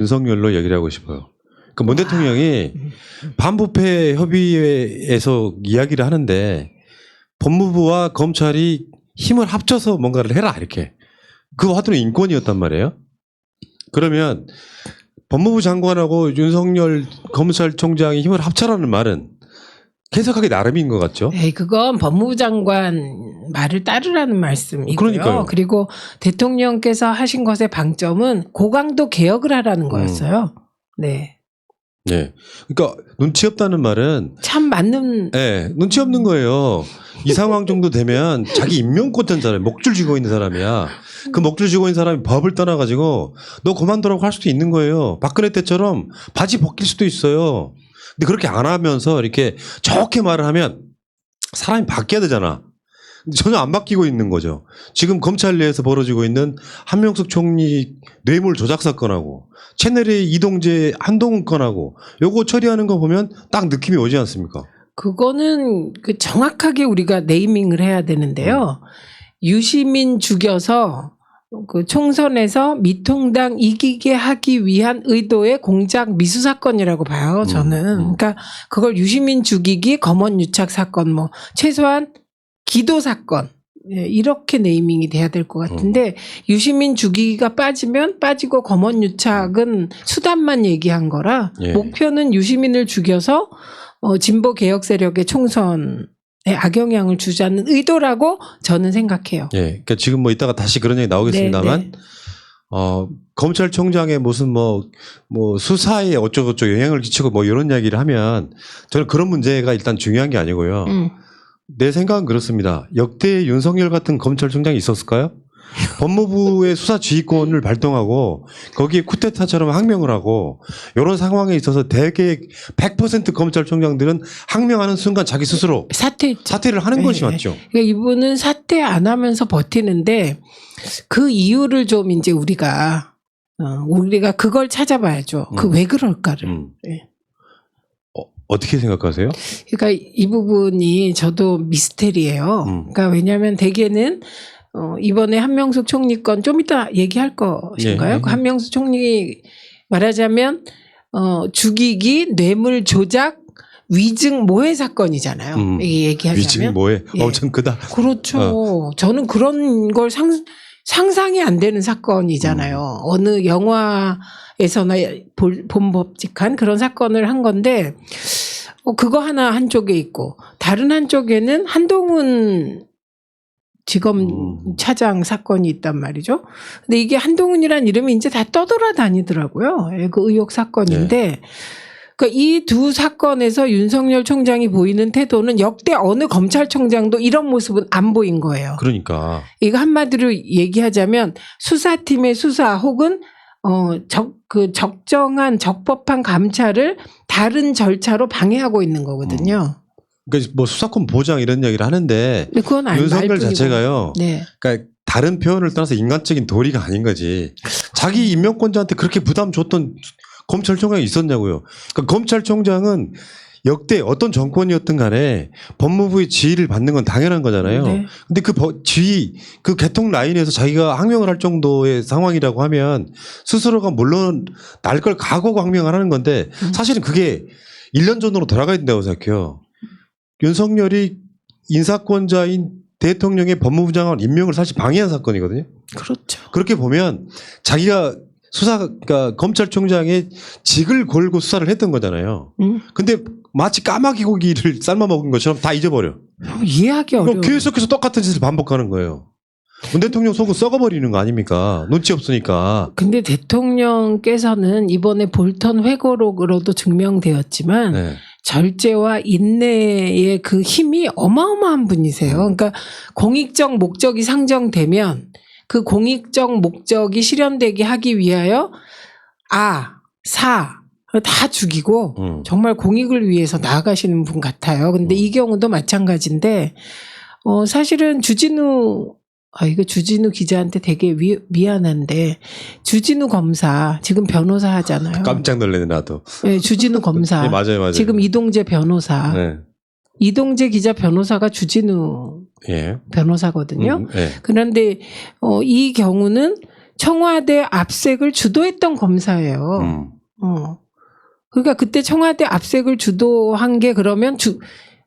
윤석열로 얘기를 하고 싶어요. 그 문 대통령이 반부패 협의회에서 이야기를 하는데 법무부와 검찰이 힘을 합쳐서 뭔가를 해라 이렇게. 그 화두는 인권이었단 말이에요. 그러면 법무부 장관하고 윤석열 검찰총장이 힘을 합쳐라는 말은 해석하기 나름인 것 같죠. 에이, 그건 법무부 장관 말을 따르라는 말씀이고요. 그러니까요. 그리고 대통령께서 하신 것의 방점은 고강도 개혁을 하라는 거였어요. 네. 네. 그러니까 눈치 없다는 말은 참 맞는. 네, 눈치 없는 거예요. 이 상황 정도 되면 자기 인명권 된 사람, 목줄 쥐고 있는 사람이야. 그 목줄 쥐고 있는 사람이 법을 떠나가지고 너 그만두라고 할 수도 있는 거예요. 박근혜 때처럼 바지 벗길 수도 있어요. 근데 그렇게 안 하면서 이렇게 좋게 말을 하면 사람이 바뀌어야 되잖아. 근데 전혀 안 바뀌고 있는 거죠. 지금 검찰 내에서 벌어지고 있는 한명숙 총리 뇌물 조작 사건하고 채널A 이동재 한동훈 건하고 요거 처리하는 거 보면 딱 느낌이 오지 않습니까? 그거는 그 정확하게 우리가 네이밍을 해야 되는데요. 유시민 죽여서 그 총선에서 미통당 이기게 하기 위한 의도의 공작 미수 사건이라고 봐요. 저는. 그러니까 그걸 유시민 죽이기, 검언 유착 사건, 뭐 최소한 기도 사건, 예, 이렇게 네이밍이 돼야 될 것 같은데 유시민 죽이기가 빠지면 빠지고 검언 유착은 수단만 얘기한 거라 예. 목표는 유시민을 죽여서 진보 개혁 세력의 총선에 악영향을 주자는 의도라고 저는 생각해요. 예. 그러니까 지금 뭐 이따가 다시 그런 얘기 나오겠습니다만, 네, 네. 검찰총장의 무슨 뭐 수사에 어쩌고저쩌고 영향을 끼치고 뭐 이런 이야기를 하면 저는 그런 문제가 일단 중요한 게 아니고요. 내 생각은 그렇습니다. 역대 윤석열 같은 검찰총장이 있었을까요? 법무부의 수사 지휘권을 발동하고 거기에 쿠데타처럼 항명을 하고 이런 상황에 있어서 대개 100% 검찰총장들은 항명하는 순간 자기 스스로 사퇴를 하는 것이 맞죠. 그러니까 이분은 사퇴 안 하면서 버티는데 그 이유를 좀 이제 우리가 그걸 찾아봐야죠. 그 왜 그럴까를. 네. 어떻게 생각하세요? 그러니까 이 부분이 저도 미스테리예요. 그러니까 왜냐하면 대개는 이번에 한명숙 총리 건 좀 이따 얘기할 것인가요? 네. 그 한명숙 총리 말하자면 죽이기, 뇌물 조작, 위증 모해 사건이잖아요. 이게 얘기하자면. 위증 모해 예. 엄청 크다. 그렇죠. 저는 그런 걸 상상이 안 되는 사건이잖아요. 어느 영화에서나 본법직한 그런 사건을 한 건데 그거 하나 한쪽에 있고 다른 한쪽에는 한동훈 지검 차장 사건이 있단 말이죠. 근데 이게 한동훈이란 이름이 이제 다 떠돌아다니더라고요. 그 의혹 사건인데 그러니까 이 두 사건에서 윤석열 총장이 보이는 태도는 역대 어느 검찰총장도 이런 모습은 안 보인 거예요. 그러니까 이거 한마디로 얘기하자면 수사팀의 수사 혹은 적정한 적법한 감찰을 다른 절차로 방해하고 있는 거거든요. 그러니까 뭐 수사권 보장 이런 얘기를 하는데 근데 그건 윤석열 말뿐이고. 자체가요. 네. 그러니까 다른 표현을 떠나서 인간적인 도리가 아닌 거지. 자기 임명권자한테 그렇게 부담 줬던 검찰총장이 있었냐고요. 그러니까 검찰총장은 역대 어떤 정권이었든 간에 법무부의 지휘를 받는 건 당연한 거잖아요. 네. 근데 그 지휘, 그 개통 라인에서 자기가 항명을 할 정도의 상황이라고 하면 스스로가 물론 날 걸 각오하고 항명을 하는 건데 사실은 그게 1년 전으로 돌아가야 된다고 생각해요. 윤석열이 인사권자인 대통령의 법무부 장관 임명을 사실 방해한 사건이거든요. 그렇죠. 그렇게 보면 자기가 그러니까 검찰총장의 직을 걸고 수사를 했던 거잖아요. 근데 마치 까마귀 고기를 삶아 먹은 것처럼 다 잊어버려. 이해하기 어려워. 계속해서 똑같은 짓을 반복하는 거예요. 문 대통령 속은 썩어버리는 거 아닙니까? 눈치 없으니까. 근데 대통령께서는 이번에 볼턴 회고록으로도 증명되었지만 네. 절제와 인내의 그 힘이 어마어마한 분이세요. 그러니까 공익적 목적이 상정되면 그 공익적 목적이 실현되게 하기 위하여 다 죽이고 정말 공익을 위해서 나아가시는 분 같아요. 근데 이 경우도 마찬가지인데 사실은 이거 주진우 기자한테 되게 미안한데 주진우 검사 지금 변호사 하잖아요. 깜짝 놀래네 나도. 네, 주진우 검사. 네, 맞아요. 지금 이동재 변호사. 네. 이동재 기자 변호사가 주진우 예. 변호사거든요. 네. 그런데 이 경우는 청와대 압색을 주도했던 검사예요. 그러니까 그때 청와대 압색을 주도한 게 그러면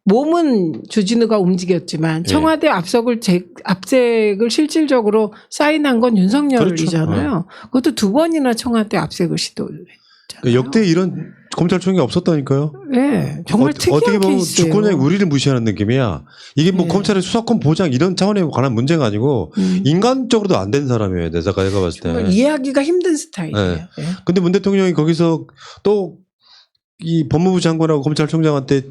몸은 주진우가 움직였지만 청와대 압색을 실질적으로 사인한 건 윤석열이잖아요. 그렇죠. 그것도 2번이나 청와대 압색을 시도했잖아요. 역대 이런 검찰총장이 없었다니까요. 네, 정말 특이한 어떻게 보면 케이스예요. 주권자의 우리를 무시하는 느낌이야. 이게 뭐 네. 검찰의 수사권 보장 이런 차원에 관한 문제가 아니고 인간적으로도 안 된 사람이에요. 내가 봤을 때. 정말 이해하기가 힘든 스타일이에요. 네. 네. 근데 문 대통령이 거기서 또 이 법무부 장관하고 검찰총장한테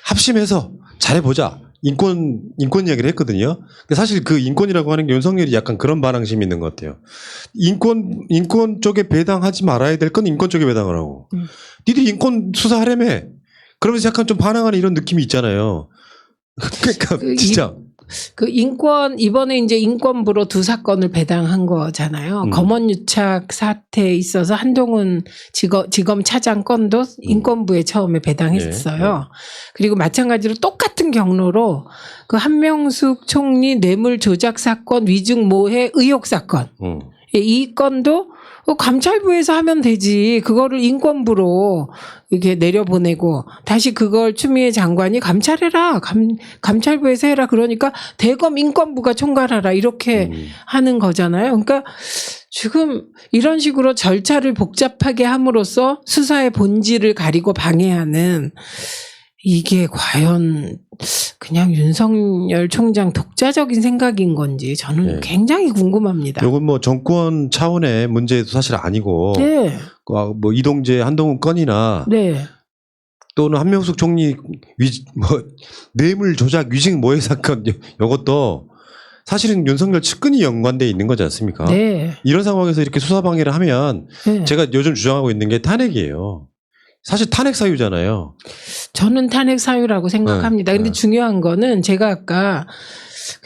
합심해서 잘해보자. 인권 이야기를 했거든요. 근데 사실 그 인권이라고 하는 게 윤석열이 약간 그런 반항심이 있는 것 같아요. 인권 쪽에 배당하지 말아야 될 건 인권 쪽에 배당을 하고. 니들이 인권 수사하려며. 그러면서 약간 좀 반항하는 이런 느낌이 있잖아요. 그러니까 진짜. 그 이번에 이제 인권부로 2사건을 배당한 거잖아요. 검언유착 사태에 있어서 한동훈 지검 차장 건도 인권부에 처음에 배당했어요. 그리고 마찬가지로 똑같은 경로로 그 한명숙 총리 뇌물 조작 사건 위증 모해 의혹 사건. 이 건도 감찰부에서 하면 되지. 그거를 인권부로 이렇게 내려보내고 다시 그걸 추미애 장관이 감찰해라. 감찰부에서 해라. 그러니까 대검 인권부가 총괄하라. 이렇게 하는 거잖아요. 그러니까 지금 이런 식으로 절차를 복잡하게 함으로써 수사의 본질을 가리고 방해하는 이게 과연 그냥 윤석열 총장 독자적인 생각인 건지 저는 굉장히 궁금합니다. 이건 뭐 정권 차원의 문제도 사실 아니고 네. 뭐 이동재 한동훈 건이나 네. 또는 한명숙 총리 뇌물 조작 위증 모해 사건 이것도 사실은 윤석열 측근이 연관돼 있는 거지 않습니까? 네. 이런 상황에서 이렇게 수사 방해를 하면 네. 제가 요즘 주장하고 있는 게 탄핵이에요. 사실 탄핵 사유잖아요. 저는 탄핵 사유라고 생각합니다. 근데 중요한 거는 제가 아까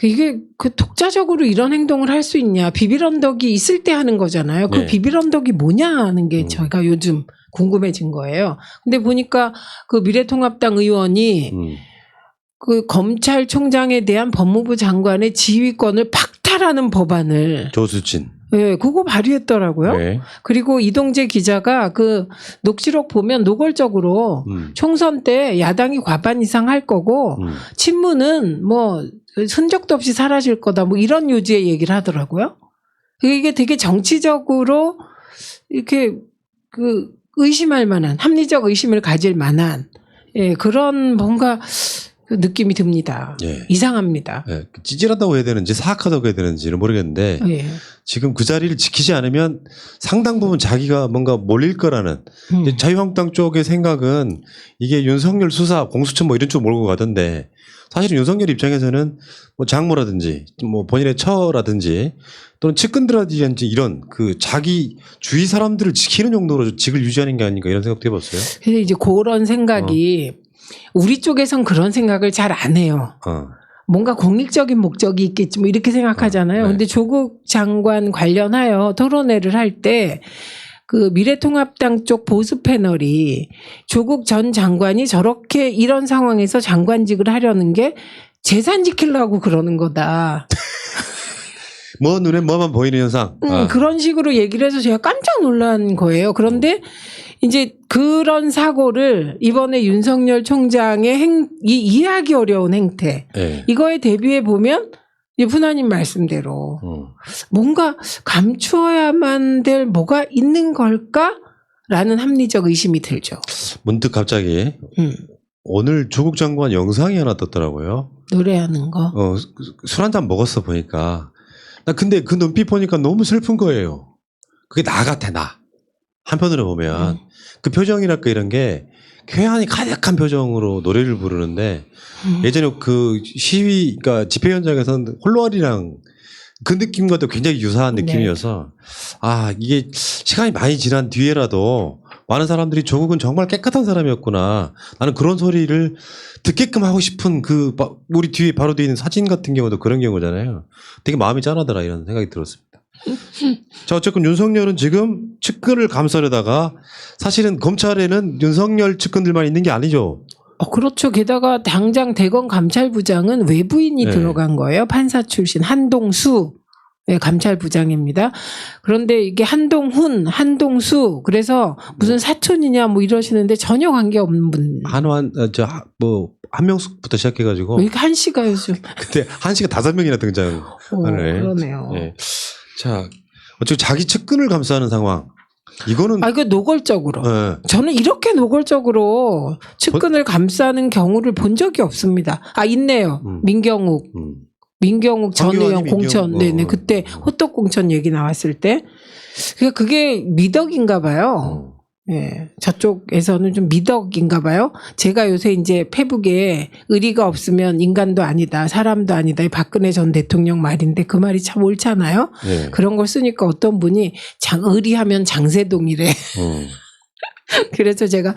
이게 그 독자적으로 이런 행동을 할 수 있냐. 비빌언덕이 있을 때 하는 거잖아요. 그 비빌언덕이 뭐냐 하는 게 저희가 요즘 궁금해진 거예요. 근데 보니까 그 미래통합당 의원이 그 검찰총장에 대한 법무부 장관의 지휘권을 박탈하는 법안을 조수진. 네, 그거 발의했더라고요. 네. 그리고 이동재 기자가 그 녹취록 보면 노골적으로 총선 때 야당이 과반 이상 할 거고 친문은 뭐 흔적도 없이 사라질 거다 뭐 이런 요지의 얘기를 하더라고요. 이게 되게 정치적으로 이렇게 그 의심할 만한 합리적 의심을 가질 만한 그런 뭔가 그 느낌이 듭니다. 이상합니다. 찌질하다고 해야 되는지 사악하다고 해야 되는지는 모르겠는데 지금 그 자리를 지키지 않으면 상당 부분 자기가 뭔가 몰릴 거라는 자유한국당 쪽의 생각은 이게 윤석열 수사 공수처 뭐 이런 쪽 몰고 가던데 사실은 윤석열 입장에서는 뭐 장모라든지 뭐 본인의 처라든지 또는 측근들이라든지 이런 그 자기 주위 사람들을 지키는 정도로 직을 유지하는 게 아닌가 이런 생각도 해봤어요. 그래서 이제 그런 생각이 우리 쪽에선 그런 생각을 잘 안 해요. 뭔가 공익적인 목적이 있겠지 뭐 이렇게 생각하잖아요. 근데 조국 장관 관련하여 토론회를 할 때 그 미래통합당 쪽 보수 패널이 조국 전 장관이 저렇게 이런 상황에서 장관직을 하려는 게 재산 지키려고 그러는 거다. 뭐 눈에 뭐만 보이는 현상. 그런 식으로 얘기를 해서 제가 깜짝 놀란 거예요. 그런데 이제 그런 사고를 이번에 윤석열 총장의 이해하기 어려운 행태 이거에 대비해 보면 푸나님 말씀대로 뭔가 감추어야만 될 뭐가 있는 걸까라는 합리적 의심이 들죠. 문득 갑자기 오늘 조국 장관 영상이 하나 떴더라고요. 노래하는 거. 술 한 잔 먹었어 보니까. 나 근데 그 눈빛 보니까 너무 슬픈 거예요. 그게 나 같아 나. 한편으로 보면 그 표정이랄까 이런 게 쾌한이 가득한 표정으로 노래를 부르는데 예전에 그 시위 그러니까 집회 현장에서는 홀로아리랑 그 느낌과도 굉장히 유사한 느낌이어서 아 이게 시간이 많이 지난 뒤에라도 많은 사람들이 조국은 정말 깨끗한 사람이었구나 나는 그런 소리를 듣게끔 하고 싶은 그 우리 뒤에 바로 뒤에 있는 사진 같은 경우도 그런 경우잖아요. 되게 마음이 짠하더라 이런 생각이 들었습니다. 자 어쨌건 윤석열은 지금 측근을 감싸려다가 사실은 검찰에는 윤석열 측근들만 있는 게 아니죠. 그렇죠. 게다가 당장 대검 감찰부장은 외부인이 들어간 거예요. 판사 출신 한동수 네, 감찰부장입니다. 그런데 이게 한동훈, 한동수 그래서 무슨 사촌이냐 뭐 이러시는데 전혀 관계 없는 분. 한명숙부터 시작해가지고 왜 이렇게 한씨가 요즘. 그때 한씨가 5명이나 등장. 그러네요. 네. 자, 어쨌든 자기 측근을 감싸는 상황. 이거는 이거 노골적으로. 네. 저는 이렇게 노골적으로 측근을 감싸는 경우를 본 적이 없습니다. 있네요. 민경욱 전 의원 공천. 네네. 그때 호떡 공천 얘기 나왔을 때. 그러니까 그게 미덕인가 봐요. 예. 저쪽에서는 좀 미덕인가 봐요. 제가 요새 이제 페북에 의리가 없으면 인간도 아니다, 사람도 아니다. 이 박근혜 전 대통령 말인데 그 말이 참 옳잖아요. 네. 그런 걸 쓰니까 어떤 분이 의리하면 장세동이래. 그래서 제가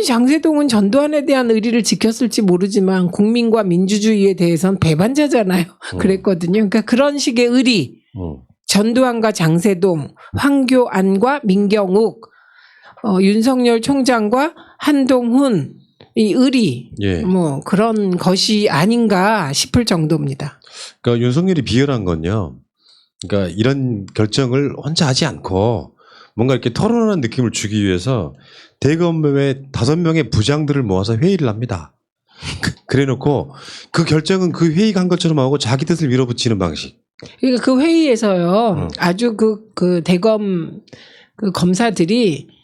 장세동은 전두환에 대한 의리를 지켰을지 모르지만 국민과 민주주의에 대해서는 배반자잖아요. 그랬거든요. 그러니까 그런 식의 의리. 전두환과 장세동, 황교안과 민경욱, 윤석열 총장과 한동훈, 이 의리, 예. 뭐 그런 것이 아닌가 싶을 정도입니다. 그러니까 윤석열이 비열한 건요. 그러니까 이런 결정을 혼자 하지 않고 뭔가 이렇게 토론하는 느낌을 주기 위해서 대검의 5명의 부장들을 모아서 회의를 합니다. 그래놓고 그 결정은 그 회의가 한 것처럼 하고 자기 뜻을 밀어붙이는 방식. 그러니까 그 회의에서요, 아주 그 대검 그 검사들이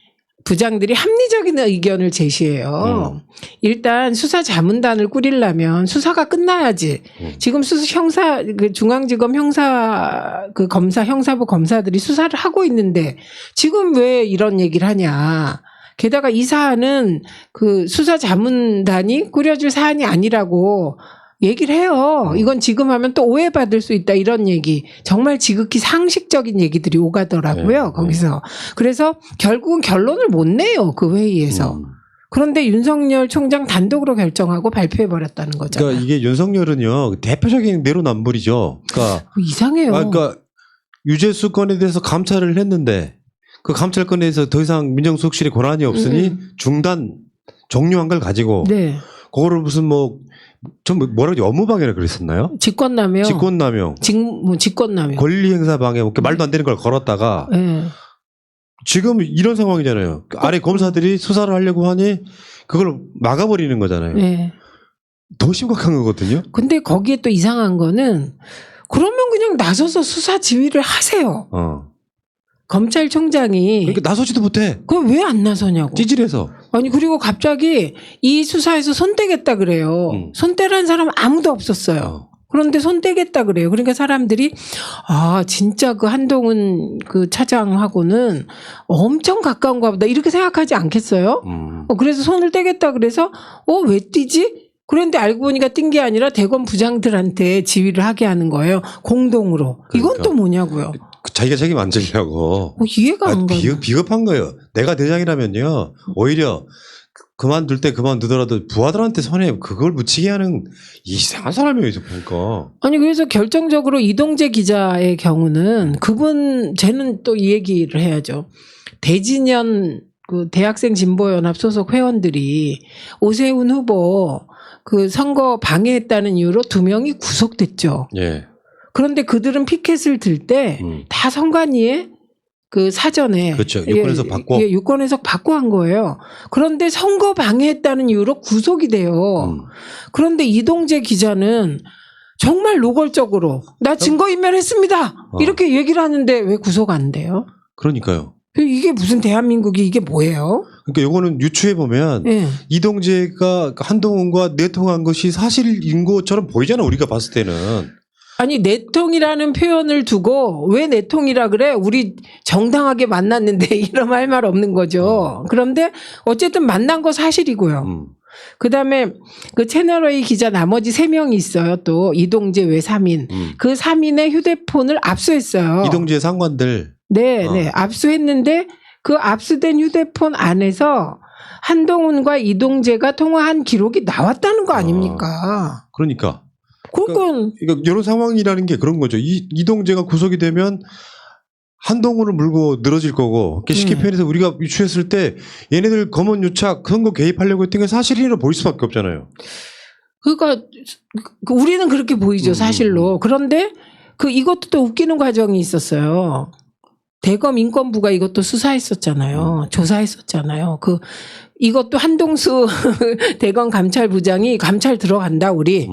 부장들이 합리적인 의견을 제시해요. 일단 수사자문단을 꾸리려면 수사가 끝나야지. 지금 중앙지검 형사부 검사들이 수사를 하고 있는데 지금 왜 이런 얘기를 하냐. 게다가 이 사안은 그 수사자문단이 꾸려질 사안이 아니라고 얘기를 해요. 이건 지금 하면 또 오해받을 수 있다 이런 얘기. 정말 지극히 상식적인 얘기들이 오가더라고요. 거기서. 그래서 결국은 결론을 못 내요. 그 회의에서. 그런데 윤석열 총장 단독으로 결정하고 발표해버렸다는 거잖아요. 그러니까 이게 윤석열은요. 대표적인 내로남불이죠. 그러니까 이상해요. 그러니까 유재수 건에 대해서 감찰을 했는데 그 감찰 건에서 더 이상 민정수석실에 권한이 없으니 종료한 걸 가지고 네. 그거를 무슨 뭐라고 업무방해라 그랬었나요? 직권남용. 직권남용. 권리행사방해 말도 안 되는 걸 걸었다가 네. 지금 이런 상황이잖아요. 아래 검사들이 수사를 하려고 하니 그걸 막아버리는 거잖아요. 네. 더 심각한 거거든요. 근데 거기에 또 이상한 거는 그러면 그냥 나서서 수사 지휘를 하세요. 검찰총장이. 그러니까 나서지도 못해. 그럼 왜 안 나서냐고. 찌질해서. 아니 그리고 갑자기 이 수사에서 손 떼겠다 그래요. 손 떼라는 사람 아무도 없었어요. 그런데 손 떼겠다 그래요. 그러니까 사람들이 진짜 그 한동훈 그 차장하고는 엄청 가까운가 보다 이렇게 생각하지 않겠어요? 그래서 손을 떼겠다 그래서 왜 떼지? 그런데 알고 보니까 뛴 게 아니라 대검 부장들한테 지휘를 하게 하는 거예요. 공동으로. 그러니까. 이건 또 뭐냐고요. 자기가 책임 안 지려고. 이해가 안 가요. 비겁한 거예요. 내가 대장이라면요. 오히려 그만둘 때 그만두더라도 부하들한테 손에 그걸 묻히게 하는 이상한 사람이에요. 보니까. 아니 그래서 결정적으로 이동재 기자의 경우는 쟤는 또 이 얘기를 해야죠. 대진현 그 대학생 진보연합 소속 회원들이 오세훈 후보 그 선거 방해했다는 이유로 2명이 구속됐죠. 예. 그런데 그들은 피켓을 들 때 다 선관위에 그 사전에 그렇죠. 유권해석 받고 유권해석 받고 한 거예요. 그런데 선거 방해했다는 이유로 구속이 돼요. 그런데 이동재 기자는 정말 노골적으로 나 증거인멸했습니다. 이렇게 얘기를 하는데 왜 구속 안 돼요? 그러니까요. 이게 무슨 대한민국이 이게 뭐예요? 그러니까 요거는 유추해 보면 이동재가 한동훈과 내통한 것이 사실인 것처럼 보이잖아. 우리가 봤을 때는. 아니 내통이라는 표현을 두고 왜 내통이라 그래? 우리 정당하게 만났는데 이런 할 말 없는 거죠. 그런데 어쨌든 만난 거 사실이고요. 그다음에 그 채널A 기자 나머지 3명이 있어요. 또 이동재 외 3인. 그 3인의 휴대폰을 압수했어요. 이동재 상관들. 네. 압수했는데 그 압수된 휴대폰 안에서 한동훈과 이동재가 통화한 기록이 나왔다는 거 아닙니까? 그러니까. 그러니까 이런 상황이라는 게 그런 거죠. 이동재가 구속이 되면 한동훈을 물고 늘어질 거고 쉽게 표현해서 우리가 유추했을 때 얘네들 검언 유착 선거 개입하려고 했던 게 사실이라 보일 수밖에 없잖아요. 그러니까 우리는 그렇게 보이죠. 사실로. 그런데 이것도 또 웃기는 과정이 있었어요. 대검 인권부가 이것도 수사했었잖아요. 조사했었잖아요. 이것도 한동수 대검 감찰부장이 감찰 들어간다 우리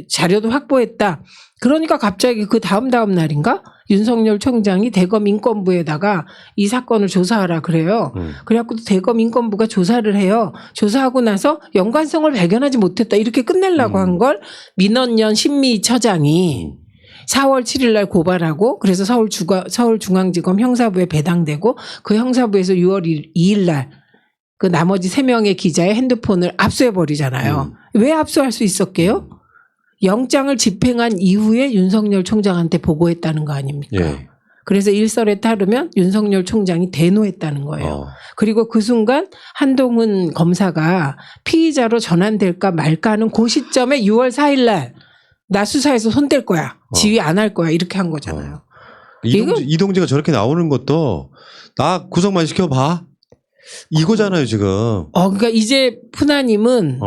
자료도 확보했다. 그러니까 갑자기 그 다음 날인가 윤석열 총장이 대검 인권부에다가 이 사건을 조사하라 그래요. 그래갖고 대검 인권부가 조사를 해요. 조사하고 나서 연관성을 발견하지 못했다 이렇게 끝내려고 한 걸 민원연 신미처장이 4월 7일 날 고발하고 그래서 서울중앙지검 형사부에 배당되고 그 형사부에서 6월 2일 날 그 나머지 3명의 기자의 핸드폰을 압수해 버리잖아요. 왜 압수할 수 있었게요? 영장을 집행한 이후에 윤석열 총장한테 보고했다는 거 아닙니까? 예. 그래서 일설에 따르면 윤석열 총장이 대노했다는 거예요. 그리고 그 순간 한동훈 검사가 피의자로 전환될까 말까 하는 그 시점에 6월 4일 날 나 수사해서 손댈 거야. 지휘 안 할 거야. 이렇게 한 거잖아요. 이동재가 저렇게 나오는 것도 나 구속만 시켜봐. 이거잖아요 지금. 그러니까 이제 푸나님은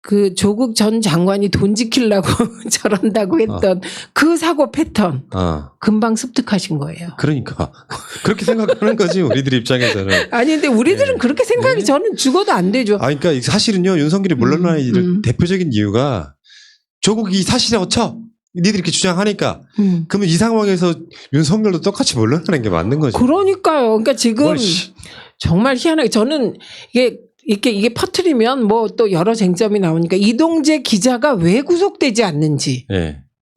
그 조국 전 장관이 돈 지키려고 저런다고 했던 그 사고 패턴 금방 습득하신 거예요. 그러니까 그렇게 생각하는 거지 우리들 입장에서는. 아니 근데 우리들은 그렇게 생각이 저는 죽어도 안 되죠. 그러니까 사실은요 윤석열이 물러나는 대표적인 이유가 조국이 사실이라고 쳐. 니들이 이렇게 주장하니까. 그러면 이 상황에서 윤석열도 똑같이 물러나는 게 맞는 거죠. 그러니까요. 그러니까 지금 정말 희한하게 저는 이게 퍼뜨리면 뭐 또 여러 쟁점이 나오니까 이동재 기자가 왜 구속되지 않는지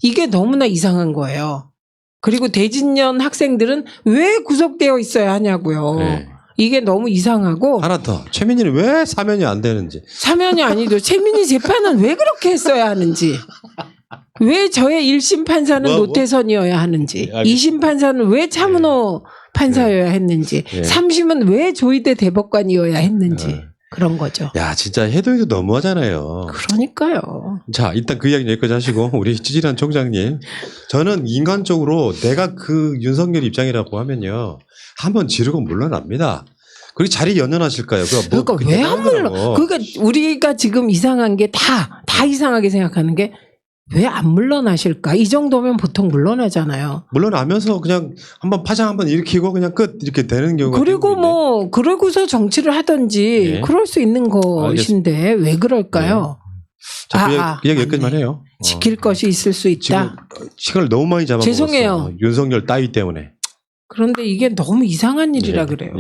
이게 너무나 이상한 거예요. 그리고 대진년 학생들은 왜 구속되어 있어야 하냐고요. 이게 너무 이상하고 하나 더 최민희는 왜 사면이 안 되는지. 사면이 아니죠. 최민희 재판은 왜 그렇게 했어야 하는지. 왜 저의 1심 판사는 노태선이어야 하는지, 2심 판사는 왜 차문호 판사여야 했는지, 3심은 왜 조희대 대법관이어야 했는지 그런 거죠. 야 진짜 해도 너무하잖아요. 그러니까요. 자 일단 그 이야기 여기까지 하시고 우리 찌질한 총장님, 저는 인간적으로 내가 그 윤석열 입장이라고 하면요 한번 지르고 물러납니다. 그리고 자리 연연하실까요? 그러니까 왜 안 물러? 그러니까 우리가 지금 이상한 게 다 이상하게 생각하는 게 왜 안 물러나실까? 이 정도면 보통 물러나잖아요. 물러나면서 그냥 한번 파장 한번 일으키고 그냥 끝 이렇게 되는 경우가. 그리고 뭐 그러고서 정치를 하든지 그럴 수 있는 것인데 왜 그럴까요? 자, 그 이야기 여기까지만 해요. 지킬 것이 있을 수 있다. 지금 시간을 너무 많이 잡아먹었어. 죄송해요. 윤석열 따위 때문에. 그런데 이게 너무 이상한 일이라 그래요.